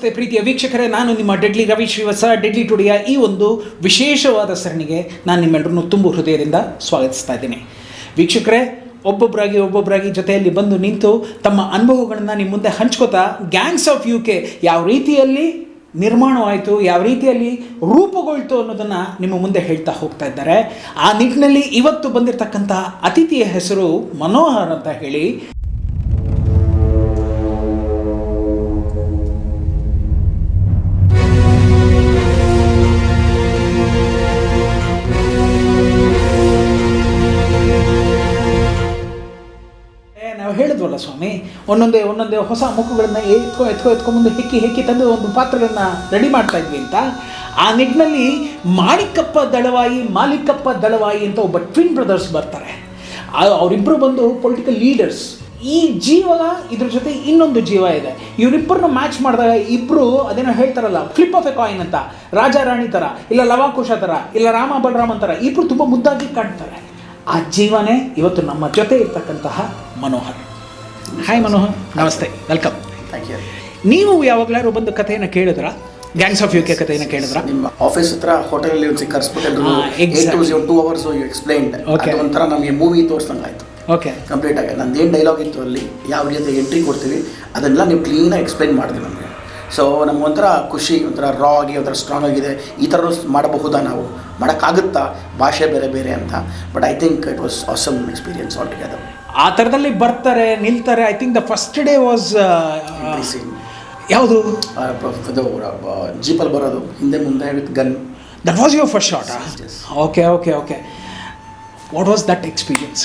ನಮಸ್ತೆ ಪ್ರೀತಿಯ ವೀಕ್ಷಕರೇ, ನಾನು ನಿಮ್ಮ ಡೆಡ್ಲಿ ರವಿ ಶ್ರೀವತ್ಸ. ಡೆಡ್ಲಿ ಟುಡೆಯ ಈ ಒಂದು ವಿಶೇಷವಾದ ಸರಣಿಗೆ ನಾನು ನಿಮ್ಮೆಲ್ಲರನ್ನು ತುಂಬ ಹೃದಯದಿಂದ ಸ್ವಾಗತಿಸ್ತಾ ಇದ್ದೀನಿ. ವೀಕ್ಷಕರೇ, ಒಬ್ಬೊಬ್ಬರಾಗಿ ಜೊತೆಯಲ್ಲಿ ಬಂದು ನಿಂತು ತಮ್ಮ ಅನುಭವಗಳನ್ನು ನಿಮ್ಮ ಮುಂದೆ ಹಂಚ್ಕೋತಾ ಗ್ಯಾಂಗ್ಸ್ ಆಫ್ UK ಯಾವ ರೀತಿಯಲ್ಲಿ ನಿರ್ಮಾಣವಾಯಿತು, ಯಾವ ರೀತಿಯಲ್ಲಿ ರೂಪುಗೊಳ್ತು ಅನ್ನೋದನ್ನು ನಿಮ್ಮ ಮುಂದೆ ಹೇಳ್ತಾ ಹೋಗ್ತಾ ಇದ್ದಾರೆ. ಆ ನಿಟ್ಟಿನಲ್ಲಿ ಇವತ್ತು ಬಂದಿರತಕ್ಕಂಥ ಅತಿಥಿಯ ಹೆಸರು ಮನೋಹರ್ ಅಂತ ಹೇಳಿ. ನಾವು ಹೇಳಿದ್ವಲ್ಲ ಸ್ವಾಮಿ, ಒಂದೊಂದೇ ಹೊಸ ಮುಖಗಳನ್ನು ಎತ್ಕೊಂಡ್ಬಂದು ಹೆಕ್ಕಿ ತಂದು ಒಂದು ಪಾತ್ರಗಳನ್ನು ರೆಡಿ ಮಾಡ್ತಾ ಇದ್ವಿ ಅಂತ. ಆ ನಿಟ್ಟಿನಲ್ಲಿ ಮಾಳಿಕಪ್ಪ ದಳವಾಯಿ ಅಂತ ಒಬ್ಬ ಟ್ವಿನ್ ಬ್ರದರ್ಸ್ ಬರ್ತಾರೆ. ಅವರಿಬ್ಬರು ಬಂದು ಪೊಲಿಟಿಕಲ್ ಲೀಡರ್ಸ್. ಈ ಜೀವ ಇದ್ರ ಜೊತೆ ಇನ್ನೊಂದು ಜೀವ ಇದೆ. ಇವರಿಬ್ಬರನ್ನ ಮ್ಯಾಚ್ ಮಾಡಿದಾಗ ಇಬ್ಬರು ಅದೇನೋ ಹೇಳ್ತಾರಲ್ಲ, ಫ್ಲಿಪ್ ಆಫ್ ಎ ಕಾಯಿನ್ ಅಂತ, ರಾಜ ರಾಣಿ ಥರ, ಇಲ್ಲ ಲವಾಕುಶ ಥರ, ಇಲ್ಲ ರಾಮ ಬಲರಾಮನ್ ಥರ ಇಬ್ಬರು ತುಂಬ ಮುದ್ದಾಗಿ ಕಾಣ್ತಾರೆ. ಆ ಜೀವನೇ ಇವತ್ತು ನಮ್ಮ ಜೊತೆ ಇರ್ತಕ್ಕಂತಹ ಮನೋಹರ್. ಹಾಯ್ ಮನೋಹರ್, ನಮಸ್ತೆ, ವೆಲ್ಕಮ್. Thank you. ನೀವು ಯಾವಾಗಲಾದ್ರು ಬಂದು ಕಥೆಯನ್ನು ಕೇಳಿದ್ರಾ? ಗ್ಯಾಂಗ್ಸ್ ಆಫ್ UK ಕಥೆಯನ್ನು ಕೇಳಿದ್ರಾ? ನಿಮ್ಮ ಆಫೀಸ್ ಹತ್ರ ಹೋಟೆಲಲ್ಲಿ ಒಂದು ಕರೆಸ್ಬಿಟ್ಟು 2 hours ಯು ಎಕ್ಸ್ಪ್ಲೈನ್ಡ್. ಅದು ಒಂಥರ ನಮಗೆ ಮೂವಿ ತೋರಿಸ್ದಂಗೆ ಆಯಿತು. ಓಕೆ, ಕಂಪ್ಲೀಟ್ ಆಗಿ ನಂದು ಏನು ಡೈಲಾಗ್ ಇತ್ತು ಅಲ್ಲಿ, ಯಾವ ರೀತಿ ಎಂಟ್ರಿ ಕೊಡ್ತೀವಿ ಅದನ್ನೆಲ್ಲ ನೀವು ಕ್ಲೀನಾಗಿ ಎಕ್ಸ್ಪ್ಲೈನ್ ಮಾಡಿದ್ವಿ ನಮಗೆ. ಸೊ ನಮಗೊಂಥರ ಖುಷಿ, ಒಂಥರ ರಾ ಆಗಿ ಒಂಥರ ಸ್ಟ್ರಾಂಗ್ ಆಗಿದೆ. ಈ ಥರ ಮಾಡಬಹುದಾ, ನಾವು ಮಾಡೋಕ್ಕಾಗುತ್ತಾ, ಭಾಷೆ ಬೇರೆ ಬೇರೆ ಅಂತ. But I think it was awesome experience all together. ಆ ಥರದಲ್ಲಿ ಬರ್ತಾರೆ, ನಿಲ್ತಾರೆ. I think the first day was ಯಾವುದು, ಇದು ಜೀಪಲ್ಲಿ ಬರೋದು ಹಿಂದೆ ಮುಂದೆ with gun. That was your first shot? Okay. What was that experience?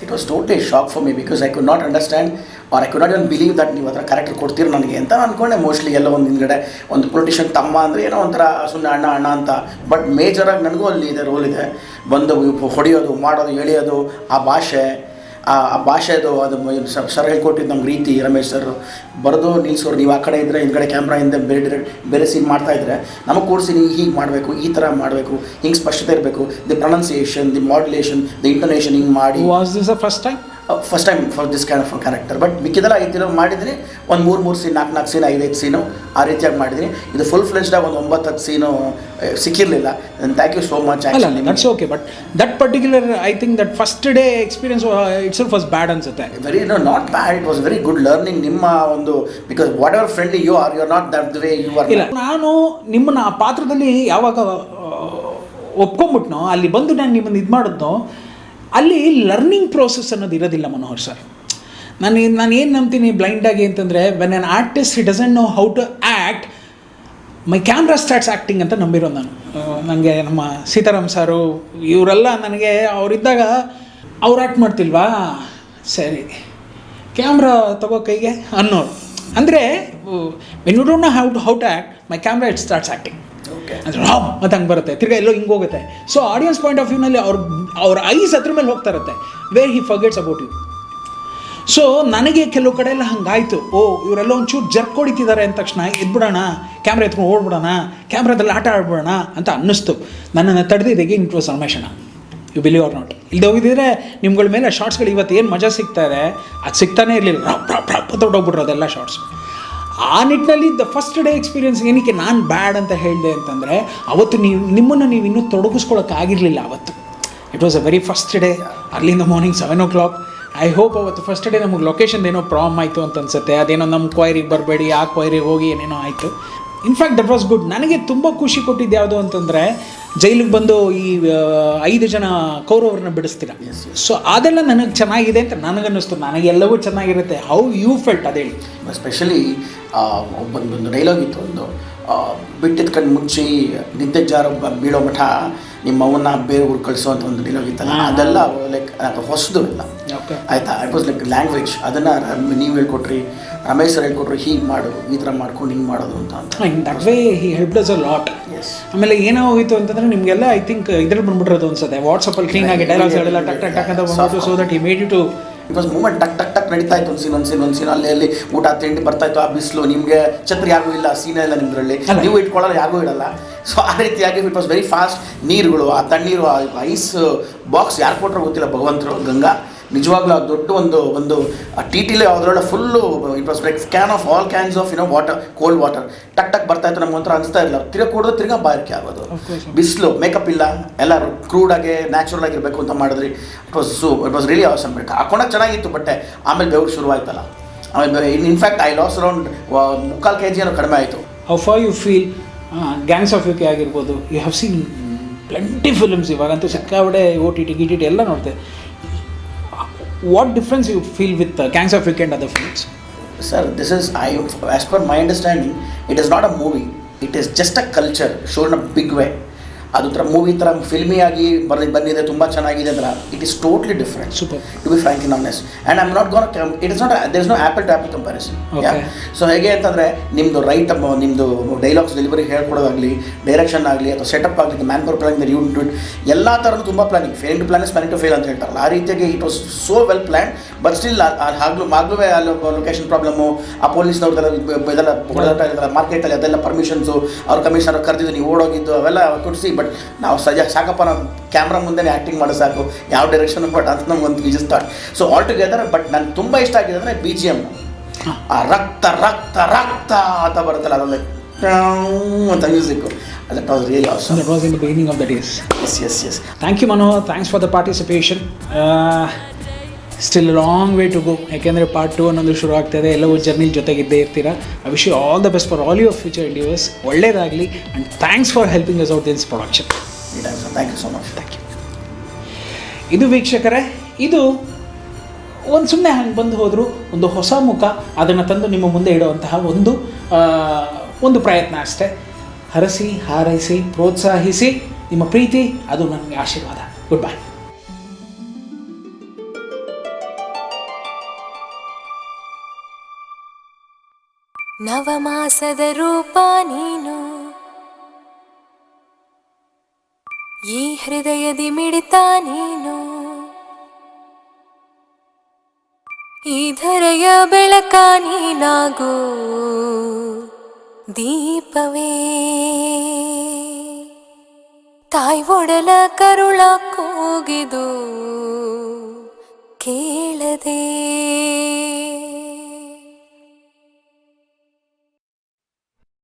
It was totally shock for me because I could not understand or I could not even believe that ನೀವು ಅದರ character ಕೊಡ್ತೀರಿ ನನಗೆ ಅಂತ ಅಂದ್ಕೊಂಡೆ. Mostly ಎಲ್ಲೋ ಒಂದು ಹಿಂದ್ಗಡೆ ಒಂದು politician ತಮ್ಮ ಅಂದರೆ ಏನೋ ಒಂಥರ ಸುಮ್ಮನೆ ಅಣ್ಣ ಅಂತ. ಬಟ್ ಮೇಜರಾಗಿ ನನಗೂ ಅಲ್ಲಿ ಇದೆ, ರೋಲ್ ಇದೆ. ಬಂದು ಹೊಡೆಯೋದು, ಮಾಡೋದು, ಎಳೆಯೋದು, ಆ ಭಾಷೆದು ಅದು ಸರ್ ಹೇಳ್ಕೊಟ್ಟಿದ್ದು ನಮ್ಗೆ ರೀತಿ. ರಮೇಶ್ ಸರ್ ಬರೆದು ನಿಲ್ಸೋರು, ನೀವು ಆ ಕಡೆ ಇದ್ದರೆ ಹಿಂದ್ಗಡೆ ಕ್ಯಾಮ್ರಾ ಹಿಂದೆ ಬೇರೆ ಸೀನ್ ಮಾಡ್ತಾಯಿದ್ರೆ ನಮಗೆ ಕೂರಿಸಿ ನೀವು ಹೀಗೆ ಮಾಡಬೇಕು, ಈ ಥರ ಮಾಡಬೇಕು, ಹಿಂಗೆ ಸ್ಪಷ್ಟತೆ ಇರಬೇಕು, the pronunciation, the modulation, the intonation ಹಿಂಗೆ ಮಾಡಿ. Was this first time for this kind of character. But ಮಿಕ್ಕಿದೆಲ್ಲ 5 ಮಾಡಿದ್ದೀನಿ. ಒಂದು 3 ಸೀನ್, 4 ಸೀನ್, 5 ಸೀನು ಆ ರೀತಿಯಾಗಿ ಮಾಡಿದ್ದೀನಿ. ಇದು ಫುಲ್ ಫ್ಲೆಜ್ಡಾಗಿ ಒಂದು 9-10 ಸೀನು ಸಿಕ್ಕಿರಲಿಲ್ಲ. Thank you so much. That's okay. But that particular I think that first day experience itself was bad ಅನ್ಸುತ್ತೆ. Very not bad, it was very good learning. ನಿಮ್ಮ ಒಂದು because whatever friendly you are not that the way you are. ಇಲ್ಲ, ನಾನು ನಿಮ್ಮನ್ನು ಆ ಪಾತ್ರದಲ್ಲಿ ಯಾವಾಗ ಒಪ್ಕೊಂಬಿಟ್ನೋ, ಅಲ್ಲಿ ಬಂದು ನಾನು ನಿಮ್ಮನ್ನು ಇದು ಮಾಡಿದ್ನೋ, ಅಲ್ಲಿ ಲರ್ನಿಂಗ್ ಪ್ರೋಸೆಸ್ ಅನ್ನೋದು ಇರೋದಿಲ್ಲ ಮನೋಹರ್ ಸರ್. ನಾನು ಏನು ನಂಬ್ತೀನಿ ಬ್ಲೈಂಡಾಗಿ ಅಂತಂದರೆ, when an artist he doesn't know how to act, my camera starts acting ಅಂತ ನಂಬಿರೋದು ನಾನು. ನನಗೆ ನಮ್ಮ ಸೀತಾರಾಮ್ ಸಾರು ಇವರೆಲ್ಲ ನನಗೆ ಅವರಿದ್ದಾಗ ಅವ್ರು ಆ್ಯಕ್ಟ್ ಮಾಡ್ತಿಲ್ವಾ, ಸರಿ ಕ್ಯಾಮ್ರಾ ತಗೋ ಕೈಗೆ ಅನ್ನೋರು. ಅಂದರೆ when you don't know how to act, my camera it starts acting ಅಂದರೆ ರಾಮ್ ಮತ್ತು ಹಂಗೆ ಬರುತ್ತೆ, ತಿರ್ಗಾ ಎಲ್ಲೋ ಹಿಂಗೆ ಹೋಗುತ್ತೆ. ಸೊ ಆಡಿಯನ್ಸ್ ಪಾಯಿಂಟ್ ಆಫ್ ವ್ಯೂನಲ್ಲಿ ಅವ್ರ ಐಸ್ ಅದ್ರ ಮೇಲೆ ಹೋಗ್ತಾ ಇರುತ್ತೆ, where he forgets about you. So ನನಗೆ ಕೆಲವು ಕಡೆ ಎಲ್ಲ ಹಂಗಾಯಿತು. ಇವರೆಲ್ಲ ಒಂಚೂರು ಜರ್ಕ್ ಹೊಡಿತಿದ್ದಾರೆ ಅಂದ ತಕ್ಷಣ ಎದ್ಬಿಡೋಣ, ಕ್ಯಾಮ್ರಾ ಎತ್ಕೊಂಡು ಓಡ್ಬಿಡೋಣ, ಕ್ಯಾಮ್ರಾದಲ್ಲಿ ಆಟ ಆಡ್ಬಿಡೋಣ ಅಂತ ಅನ್ನಿಸ್ತು. ನನ್ನನ್ನು ತಡೆದಿದ್ದೆಗೆ ಇಟ್ ವಾಸ್ ರಮೇಶಣ್ಣ. You believe or not. ಇಲ್ಲದೆ ಹೋಗಿದ್ದರೆ ನಿಮ್ಗಳ ಮೇಲೆ ಶಾರ್ಟ್ಸ್ಗಳು ಇವತ್ತು ಏನು ಮಜಾ ಸಿಗ್ತಾ ಇದೆ ಅದು ಸಿಗ್ತಾನೇ ಇರಲಿಲ್ಲ. ತೊಡೋಗ್ಬಿಟ್ರು ಅದೆಲ್ಲ ಶಾರ್ಟ್ಸ್. ಆ ನಿಟ್ಟಿನಲ್ಲಿ ದ ಫಸ್ಟ್ ಡೇ ಎಕ್ಸ್ಪೀರಿಯನ್ಸ್ ಏನಕ್ಕೆ ನಾನು ಬ್ಯಾಡ್ ಅಂತ ಹೇಳಿದೆ ಅಂತಂದರೆ, ಅವತ್ತು ನಿಮ್ಮನ್ನು ನೀವು ಇನ್ನೂ ತೊಡಗಿಸ್ಕೊಳ್ಳೋಕ್ಕಾಗಿರಲಿಲ್ಲ. ಅವತ್ತು it was a very first day, ಅರ್ಲಿಂದ ಮಾರ್ನಿಂಗ್ 7 o'clock. ಐ ಹೋಪ್ ಅವತ್ತು ಫಸ್ಟ್ ಡೇ ನಮಗೆ ಲೊಕೇಶನ್ ಏನೋ ಪ್ರಾಬ್ಲಮ್ ಆಯಿತು ಅಂತ ಅನ್ಸುತ್ತೆ. ಅದೇನೋ ನಮ್ಮ ಕ್ವೈರಿಗೆ ಬರಬೇಡಿ, ಆ ಕ್ವೈರಿಗೆ ಹೋಗಿ ಏನೇನೋ ಆಯಿತು. In fact that was good. ನನಗೆ ತುಂಬ ಖುಷಿ ಕೊಟ್ಟಿದ್ದು ಯಾವುದು ಅಂತಂದರೆ, ಜೈಲಿಗೆ ಬಂದು ಈ 5 ಜನ ಕೌರವರನ್ನ ಬಿಡಿಸ್ತೀರ. ಸೊ ಅದೆಲ್ಲ ನನಗೆ ಚೆನ್ನಾಗಿದೆ ಅಂತ ನನಗನ್ನಿಸ್ತು. ನನಗೆಲ್ಲವೂ ಚೆನ್ನಾಗಿರುತ್ತೆ. ಹೌ ಯು ಫೆಲ್ಟ್ ಅದೇಳಿ. ಎಸ್ಪೆಷಲಿ ಒಂದು ಡೈಲಾಗ್ ಇತ್ತು, ಒಂದು ಬಿಟ್ಟಿದ ಕಣ್ಣು ಮುಚ್ಚಿ ನಿದ್ದೆ ಜಾರು ಬೀಳೋ ಮಠ ನಿಮ್ಮ ಅವನ್ನ ಬೇರೆ ಊರು ಕಳಿಸೋ ಅಂತ ಒಂದು ಡೈಲಾಗ್ ಇತ್ತಲ್ಲ, ಅದೆಲ್ಲ ಲೈಕ್ ಹೊಸದು ಇಲ್ಲ ಆಯಿತಾ. It was like language. ಅದನ್ನು ನೀವು ಹೇಳ್ಕೊಟ್ರಿ, ರಮೇಶ್ ಸರ್ ಹೇಳ್ಕೊಟ್ರು, ಹೀಗೆ ಮಾಡು, ಈ ಥರ ಮಾಡ್ಕೊಂಡು ಹಿಂಗೆ ಮಾಡೋದು ಅಂತ. That way he helped us a lot. ಆಮೇಲೆ ಏನೋ ಹೋಯಿತು ಅಂತಂದರೆ ನಿಮಗೆಲ್ಲ ಐ ಥಿಂಕ್ ಇದ್ರಲ್ಲಿ ಬಂದ್ಬಿಟ್ಟಿರೋದು ಅನ್ಸುತ್ತೆ, ವಾಟ್ಸಪ್ಪಲ್ಲಿ ಕ್ಲೀನಾಗಿ ಡೈಲಾಗ್ಸ್ಗಳೆಲ್ಲ ಟಕ್ ಅಂತ ಬಂದ್ಬಿಟ್ಟು. So that he made you to it was moment. ಟಕ್ ನಡೀತಾ ಇತ್ತು. ಒಂದು ಸೀನ್ ಅಲ್ಲಿ ಊಟ ತಿಂಡಿ ಬರ್ತಾಯಿತ್ತು. ಆ ಬಿಸಿಲು, ನಿಮಗೆ ಛತ್ರಿ ಯಾರಿಗೂ ಇಲ್ಲ, ಸೀನೇ ಇಲ್ಲ ನಿಮ್ಮದ್ರಲ್ಲಿ, ನೀವು ಇಟ್ಕೊಳ್ಳೋದು ಯಾರಿಗೂ ಇಡಲ್ಲ. ಸೊ ಆ ರೀತಿಯಾಗಿ ಇಟ್ ವಾಸ್ ವೆರಿ ಫಾಸ್ಟ್. ನೀರುಗಳು, ಆ ತಣ್ಣೀರು, ಆ ಐಸ್ ಬಾಕ್ಸ್ ಯಾರು ಕೊಟ್ಟರು ಗೊತ್ತಿಲ್ಲ, ಭಗವಂತರು, ಗಂಗಾ ನಿಜವಾಗ್ಲೂ ಆ ದೊಡ್ಡ ಒಂದು ಟಿ ಟಿಲಿ ಅದರೊಳಗೆ full it was like can of all cans of water, cold water ಟಕ್ ಬರ್ತಾ ಇತ್ತು. ನಮ್ಗೆ ಒಂಥರ ಅನಿಸ್ತಾ ಇಲ್ಲ, ಕುಡಿದ್ರೆ ತಿರ್ಗಾ ಬಾರಿಕೆ ಆಗೋದು. ಬಿಸಿಲು, ಮೇಕಪ್ ಇಲ್ಲ, ಎಲ್ಲ ಕ್ರೂಡಾಗಿ ನ್ಯಾಚುರಲ್ ಆಗಿರಬೇಕು ಅಂತ ಮಾಡಿದ್ರಿ. It was really awesome. ಹಾಕೊಂಡಾಗ ಚೆನ್ನಾಗಿತ್ತು, ಬಟ್ಟೆ ಆಮೇಲೆ ಬೆವರು ಶುರುವಾಯ್ತಲ್ಲ. ಆಮೇಲೆ in fact I loss around 3/4 kg ಏನೋ ಕಡಿಮೆ ಆಯಿತು. How far you feel gangs of UK ಆಗಿರ್ಬೋದು, you have seen plenty films, ಇವಾಗಂತೂ ಸಿಕ್ಕಾಬಡೆ OTT GTT ಎಲ್ಲ ನೋಡ್ತೆ. What difference you feel with gangs of UK and other films? Sir, this is, as per my understanding, it is not a movie. It is just a culture shown in a big way. ಅದು ಥರ movie ಥರ ಫಿಲ್ಮಿಯಾಗಿ ಬಂದಿದೆ, ತುಂಬ ಚೆನ್ನಾಗಿದೆ ಅಂದ್ರೆ it is totally different. Super. To be frank in honest, and I am not gone it is not there is no apple to apple comparison. So ಹೇಗೆ ಅಂತಂದರೆ ನಿಮ್ಮದು ನಿಮ್ಮದು ಡೈಲಾಗ್ಸ್ ಡೆಲಿವರಿ ಹೇಳ್ಕೊಡೋದಾಗಲಿ, ಡೈರೆಕ್ಷನ್ ಆಗಲಿ, ಅಥವಾ ಸೆಟಪ್ ಆಗಲಿ, manpower planning, you do it, ಎಲ್ಲ ಥರನೂ ತುಂಬ planning. Fail to plan is planning to fail ಅಂತ ಹೇಳ್ತಾರಲ್ಲ, ಆ ರೀತಿಯಾಗಿ it was so well plan. But still ಮಾಗ್ಲೂ ಅಲ್ಲಿ ಲೊಕೇಶನ್ ಪ್ರಾಬ್ಲಮ್ಮು, ಆ ಪೊಲೀಸ್ನವ್ರದ್ದೆಲ್ಲ ಇದೆಲ್ಲ ಹೊಡೆದಾಟ ಇರ್ತಲ್ಲ ಮಾರ್ಕೆಟಲ್ಲಿ, ಅದೆಲ್ಲ ಪರ್ಮಿಷನ್ಸು, ಅವ್ರ ಕಮಿಷನರ್ ಕರೆದಿದ್ದು ನೀವು ಓಡೋಗಿದ್ದು ಅವೆಲ್ಲ ಕೊಡಿಸಿ. ಬಟ್ ನಾವು ಸಾಕಪ್ಪ, ನಾವು ಕ್ಯಾಮ್ರಾ ಮುಂದೆ ಆ್ಯಕ್ಟಿಂಗ್ ಮಾಡೋ ಸಾಕು, ಯಾವ ಡೈರೆಕ್ಷನ್ ಬಟ್ ಅಂತ ನಮ್ಗೆ ಒಂದು ವಿಜಸ್ thought. So all together. But ನನಗೆ ತುಂಬ ಇಷ್ಟ ಆಗಿದೆ ಅಂದರೆ BGM, ಆ ರಕ್ತ ರಕ್ತ ರಕ್ತ ಅಂತ ಬರುತ್ತಲ್ಲ, ಅದೊಂದು ಅಂತ music, that was really awesome. That was in the beginning of the days. Yes. Thank you Manohar, thanks for the participation. Still a long way to go, ಯಾಕೆಂದರೆ ಪಾರ್ಟ್ 2 ಅನ್ನೋದು ಶುರು ಆಗ್ತಾಯಿದೆ. ಎಲ್ಲವೂ ಜರ್ನಿಲಿ ಜೊತೆಗಿದ್ದೇ ಇರ್ತೀರಾ. I wish you all the best for all your future endeavours. ಒಳ್ಳೆಯದಾಗಲಿ, and thanks for helping us out this production. Thank you so much. Thank you. ಇದು ವೀಕ್ಷಕರೇ, ಇದು ಒಂದು ಸುಮ್ಮನೆ ಹಂಗೆ ಬಂದು ಹೋದರೂ ಒಂದು ಹೊಸ ಮುಖ ಅದನ್ನು ತಂದು ನಿಮ್ಮ ಮುಂದೆ ಇಡುವಂತಹ ಒಂದು ಪ್ರಯತ್ನ ಅಷ್ಟೇ. ಹರಸಿ, ಹಾರೈಸಿ, ಪ್ರೋತ್ಸಾಹಿಸಿ, ನಿಮ್ಮ ಪ್ರೀತಿ ಅದು ನನಗೆ ಆಶೀರ್ವಾದ. Good bye. ನವಮಾಸದ ರೂಪ ನೀನು, ಈ ಹೃದಯದಿ ಮಿಡಿತ ನೀನು, ಈ ಧರೆಯ ಬೆಳಕ ನೀನಾಗು ದೀಪವೇ, ತಾಯಿ ಒಡಲ ಕರುಳ ಕೂಗಿದು ಕೇಳದೆ.